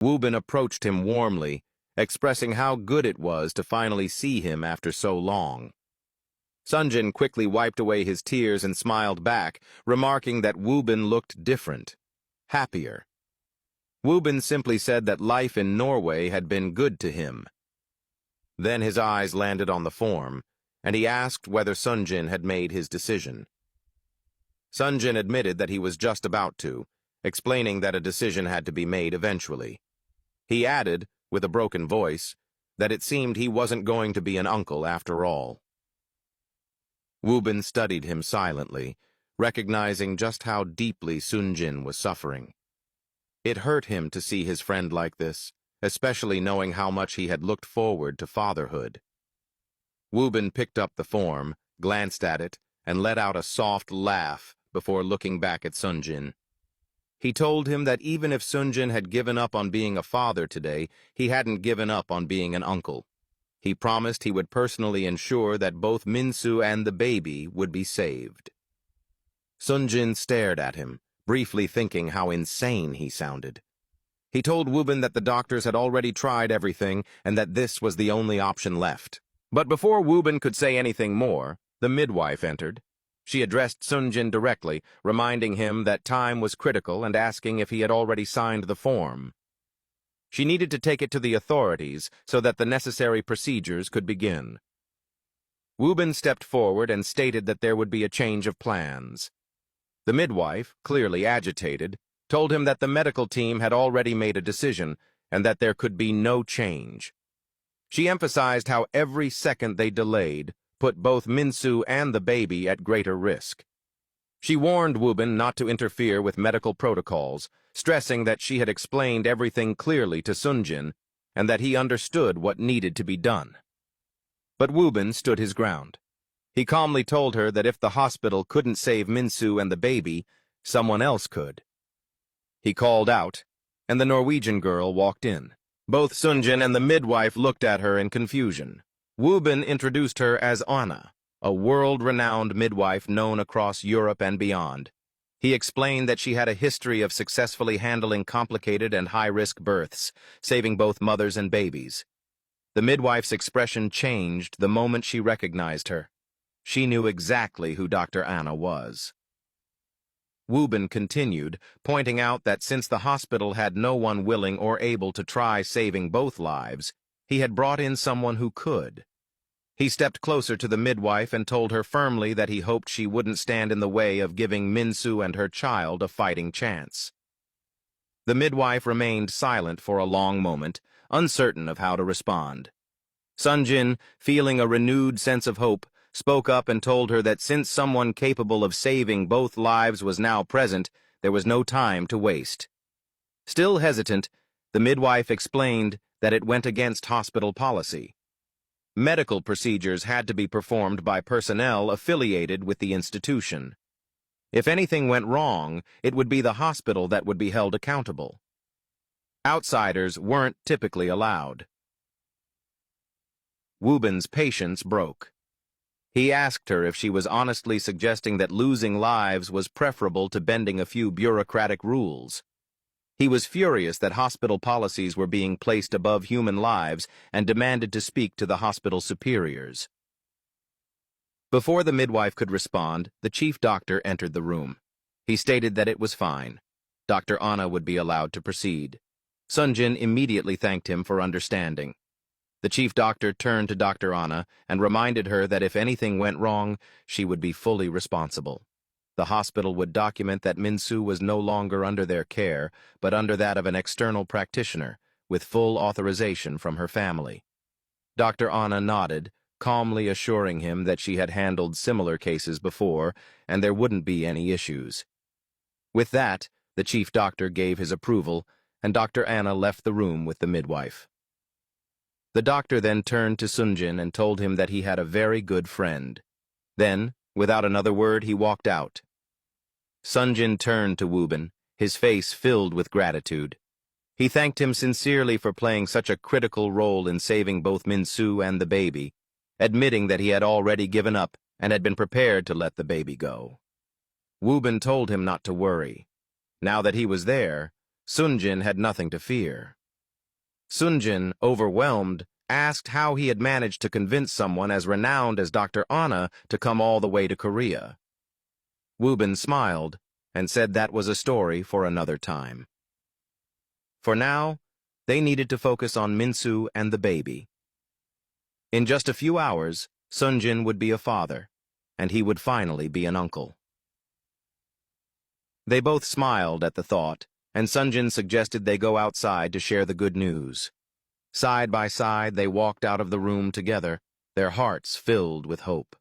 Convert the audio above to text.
Woo-bin approached him warmly, expressing how good it was to finally see him after so long. Sonjin quickly wiped away his tears and smiled back, remarking that Woo-bin looked different, happier. Woo-bin simply said that life in Norway had been good to him. Then his eyes landed on the form, and he asked whether Sonjin had made his decision. Sonjin admitted that he was just about to, explaining that a decision had to be made eventually. He added, with a broken voice, that it seemed he wasn't going to be an uncle after all. Woo-bin studied him silently, recognizing just how deeply Sonjin was suffering. It hurt him to see his friend like this, especially knowing how much he had looked forward to fatherhood. Woo-bin picked up the form, glanced at it, and let out a soft laugh before looking back at Sonjin. He told him that even if Sonjin had given up on being a father today, he hadn't given up on being an uncle. He promised he would personally ensure that both Minsu and the baby would be saved. Sonjin stared at him, briefly thinking how insane he sounded. He told Woo-bin that the doctors had already tried everything and that this was the only option left. But before Woo-bin could say anything more, the midwife entered. She addressed Sonjin directly, reminding him that time was critical and asking if he had already signed the form. She needed to take it to the authorities so that the necessary procedures could begin. Woo-bin stepped forward and stated that there would be a change of plans. The midwife, clearly agitated, told him that the medical team had already made a decision and that there could be no change. She emphasized how every second they delayed put both Minsu and the baby at greater risk. She warned Woo-bin not to interfere with medical protocols, stressing that she had explained everything clearly to Sonjin and that he understood what needed to be done. But Woo-bin stood his ground. He calmly told her that if the hospital couldn't save Minsu and the baby, someone else could. He called out, and the Norwegian girl walked in. Both Sonjin and the midwife looked at her in confusion. Woo-bin introduced her as Anna, a world-renowned midwife known across Europe and beyond. He explained that she had a history of successfully handling complicated and high-risk births, saving both mothers and babies. The midwife's expression changed the moment she recognized her. She knew exactly who Dr. Anna was. Woo-bin continued, pointing out that since the hospital had no one willing or able to try saving both lives, he had brought in someone who could. He stepped closer to the midwife and told her firmly that he hoped she wouldn't stand in the way of giving Minsu and her child a fighting chance. The midwife remained silent for a long moment, uncertain of how to respond. Sonjin, feeling a renewed sense of hope, spoke up and told her that since someone capable of saving both lives was now present, there was no time to waste. Still hesitant, the midwife explained that it went against hospital policy. Medical procedures had to be performed by personnel affiliated with the institution. If anything went wrong, it would be the hospital that would be held accountable. Outsiders weren't typically allowed. Woo-bin's patience broke. He asked her if she was honestly suggesting that losing lives was preferable to bending a few bureaucratic rules. He was furious that hospital policies were being placed above human lives and demanded to speak to the hospital superiors. Before the midwife could respond, the chief doctor entered the room. He stated that it was fine. Dr. Anna would be allowed to proceed. Sonjin immediately thanked him for understanding. The chief doctor turned to Dr. Anna and reminded her that if anything went wrong, she would be fully responsible. The hospital would document that Minsu was no longer under their care, but under that of an external practitioner, with full authorization from her family. Dr. Anna nodded, calmly assuring him that she had handled similar cases before, and there wouldn't be any issues. With that, the chief doctor gave his approval, and Dr. Anna left the room with the midwife. The doctor then turned to Sonjin and told him that he had a very good friend. Then, without another word, he walked out. Sonjin turned to Woo-bin, his face filled with gratitude. He thanked him sincerely for playing such a critical role in saving both Minsu and the baby, admitting that he had already given up and had been prepared to let the baby go. Woo-bin told him not to worry. Now that he was there, Sonjin had nothing to fear. Sonjin, overwhelmed, asked how he had managed to convince someone as renowned as Dr. Anna to come all the way to Korea. Woobin smiled and said that was a story for another time. For now, they needed to focus on Minsu and the baby. In just a few hours, Sonjin would be a father, and he would finally be an uncle. They both smiled at the thought, and Sonjin suggested they go outside to share the good news. Side by side, they walked out of the room together, their hearts filled with hope.